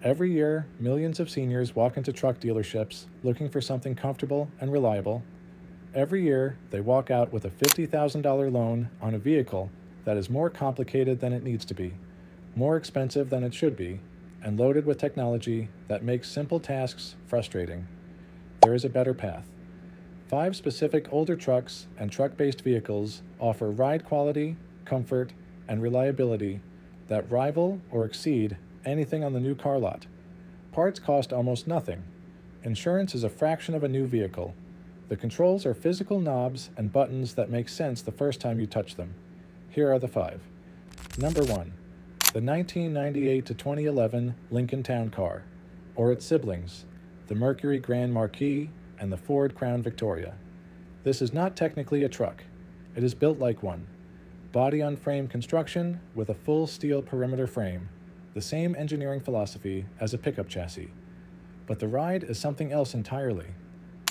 Every year, millions of seniors walk into truck dealerships looking for something comfortable and reliable. Every year, they walk out with a $50,000 loan on a vehicle that is more complicated than it needs to be, more expensive than it should be, and loaded with technology that makes simple tasks frustrating. There is a better path. 5 specific older trucks and truck-based vehicles offer ride quality, comfort, and reliability that rival or exceed anything on the new car lot. Parts cost almost nothing. Insurance is a fraction of a new vehicle. The controls are physical knobs and buttons that make sense the first time you touch them. Here are the 5. Number 1. The 1998 to 2011 Lincoln Town Car, or its siblings, the Mercury Grand Marquis and the Ford Crown Victoria. This is not technically a truck. It is built like one. Body-on-frame construction with a full steel perimeter frame, the same engineering philosophy as a pickup chassis. But the ride is something else entirely.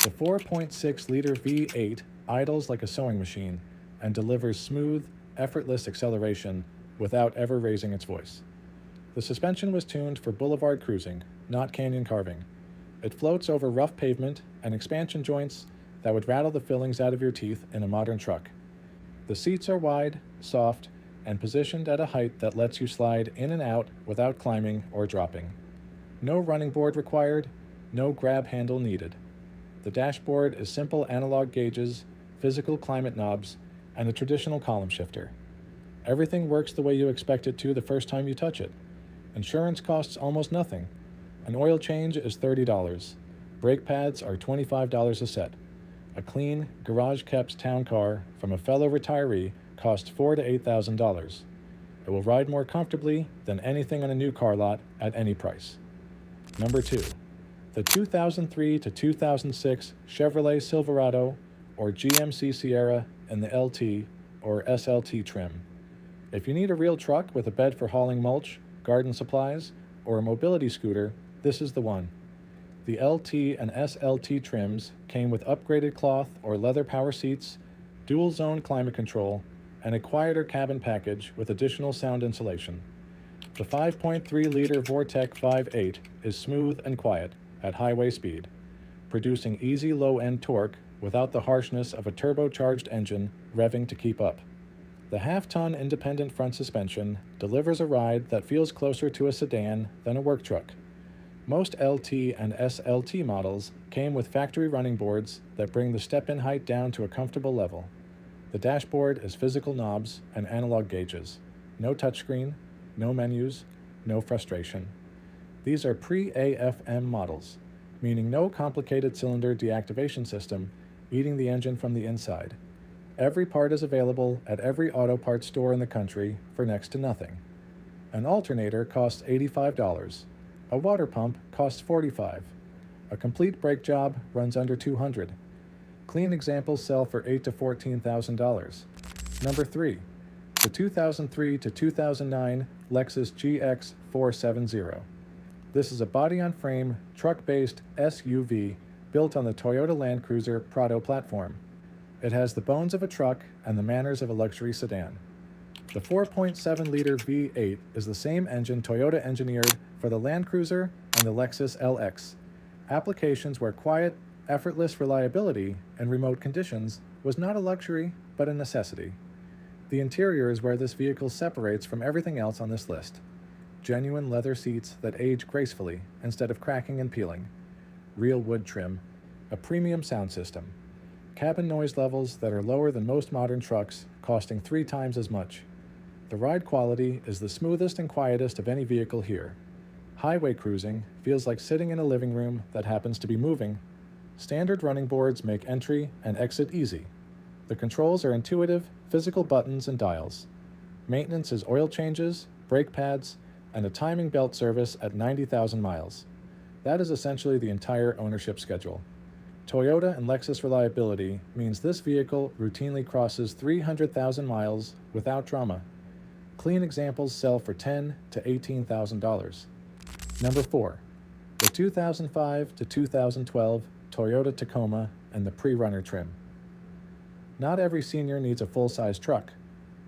The 4.6-liter V8 idles like a sewing machine and delivers smooth, effortless acceleration without ever raising its voice. The suspension was tuned for boulevard cruising, not canyon carving. It floats over rough pavement and expansion joints that would rattle the fillings out of your teeth in a modern truck. The seats are wide, soft, and positioned at a height that lets you slide in and out without climbing or dropping. No running board required, no grab handle needed. The dashboard is simple analog gauges, physical climate knobs, and a traditional column shifter. Everything works the way you expect it to the first time you touch it. Insurance costs almost nothing. An oil change is $30. Brake pads are $25 a set. A clean, garage-kept town car from a fellow retiree costs $4,000 to $8,000. It will ride more comfortably than anything on a new car lot at any price. Number 2. The 2003 to 2006 Chevrolet Silverado or GMC Sierra in the LT or SLT trim. If you need a real truck with a bed for hauling mulch, garden supplies, or a mobility scooter, this is the one. The LT and SLT trims came with upgraded cloth or leather power seats, dual-zone climate control, and a quieter cabin package with additional sound insulation. The 5.3-liter Vortec 5.8 is smooth and quiet at highway speed, producing easy low-end torque without the harshness of a turbocharged engine revving to keep up. The half-ton independent front suspension delivers a ride that feels closer to a sedan than a work truck. Most LT and SLT models came with factory running boards that bring the step-in height down to a comfortable level. The dashboard is physical knobs and analog gauges. No touchscreen, no menus, no frustration. These are pre-AFM models, meaning no complicated cylinder deactivation system eating the engine from the inside. Every part is available at every auto parts store in the country for next to nothing. An alternator costs $85. A water pump costs $45. A complete brake job runs under $200. Clean examples sell for $8,000 to $14,000. Number 3. The 2003 to 2009 Lexus GX470. This is a body-on-frame, truck-based SUV built on the Toyota Land Cruiser Prado platform. It has the bones of a truck and the manners of a luxury sedan. The 4.7-liter V8 is the same engine Toyota engineered for the Land Cruiser and the Lexus LX, applications where quiet, effortless reliability in remote conditions was not a luxury but a necessity. The interior is where this vehicle separates from everything else on this list. Genuine leather seats that age gracefully instead of cracking and peeling, real wood trim, a premium sound system, cabin noise levels that are lower than most modern trucks, costing 3 times as much. The ride quality is the smoothest and quietest of any vehicle here. Highway cruising feels like sitting in a living room that happens to be moving. Standard running boards make entry and exit easy. The controls are intuitive, physical buttons and dials. Maintenance is oil changes, brake pads, and a timing belt service at 90,000 miles. That is essentially the entire ownership schedule. Toyota and Lexus reliability means this vehicle routinely crosses 300,000 miles without drama. Clean examples sell for $10,000 to $18,000. Number 4. The 2005 to 2012 Toyota Tacoma and the pre-runner trim. Not every senior needs a full-size truck.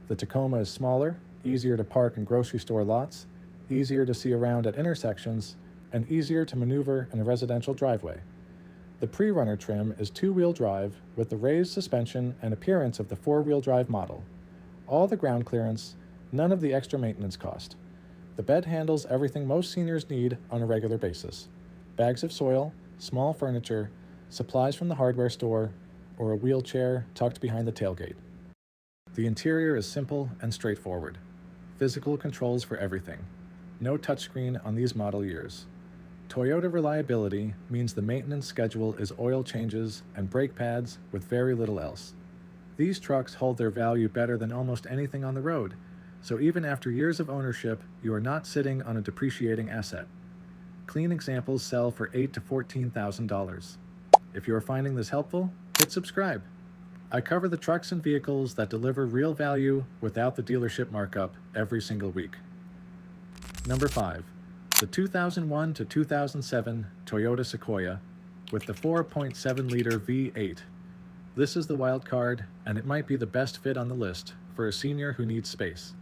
The Tacoma is smaller, easier to park in grocery store lots, easier to see around at intersections, and easier to maneuver in a residential driveway. The pre-runner trim is two-wheel drive with the raised suspension and appearance of the four-wheel drive model. All the ground clearance, none of the extra maintenance cost. The bed handles everything most seniors need on a regular basis: bags of soil, small furniture, supplies from the hardware store, or a wheelchair tucked behind the tailgate. The interior is simple and straightforward. Physical controls for everything. No touchscreen on these model years. Toyota reliability means the maintenance schedule is oil changes and brake pads with very little else. These trucks hold their value better than almost anything on the road, so even after years of ownership, you are not sitting on a depreciating asset. Clean examples sell for $8,000 to $14,000. If you are finding this helpful, hit subscribe. I cover the trucks and vehicles that deliver real value without the dealership markup every single week. Number 5. The 2001 to 2007 Toyota Sequoia with the 4.7-liter V8. This is the wild card, and it might be the best fit on the list for a senior who needs space.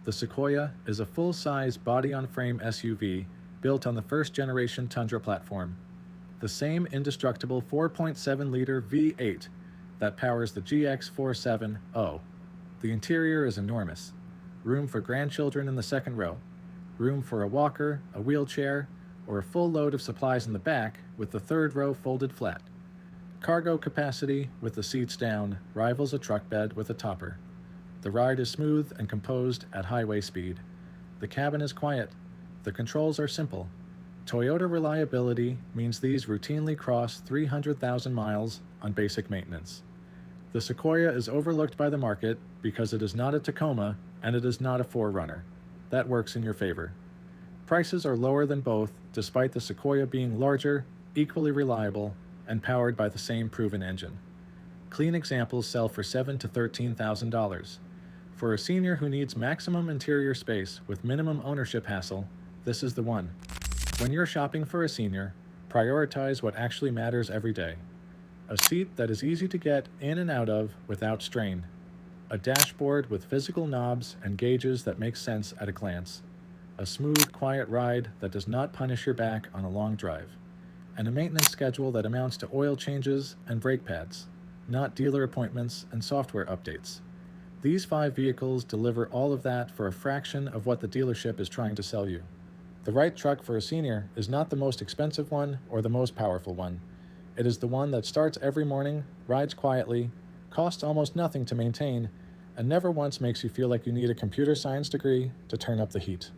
The Sequoia is a full-size body-on-frame SUV built on the first-generation Tundra platform. The same indestructible 4.7-liter V8 that powers the GX470. The interior is enormous. Room for grandchildren in the second row. Room for a walker, a wheelchair, or a full load of supplies in the back with the third row folded flat. Cargo capacity with the seats down rivals a truck bed with a topper. The ride is smooth and composed at highway speed. The cabin is quiet. The controls are simple. Toyota reliability means these routinely cross 300,000 miles on basic maintenance. The Sequoia is overlooked by the market because it is not a Tacoma and it is not a 4Runner. That works in your favor. Prices are lower than both, despite the Sequoia being larger, equally reliable, and powered by the same proven engine. Clean examples sell for $7,000 to $13,000. For a senior who needs maximum interior space with minimum ownership hassle, this is the one. When you're shopping for a senior, prioritize what actually matters every day. A seat that is easy to get in and out of without strain. A dashboard with physical knobs and gauges that make sense at a glance. A smooth, quiet ride that does not punish your back on a long drive. And a maintenance schedule that amounts to oil changes and brake pads, not dealer appointments and software updates. These 5 vehicles deliver all of that for a fraction of what the dealership is trying to sell you. The right truck for a senior is not the most expensive one or the most powerful one. It is the one that starts every morning, rides quietly, costs almost nothing to maintain, and never once makes you feel like you need a computer science degree to turn up the heat.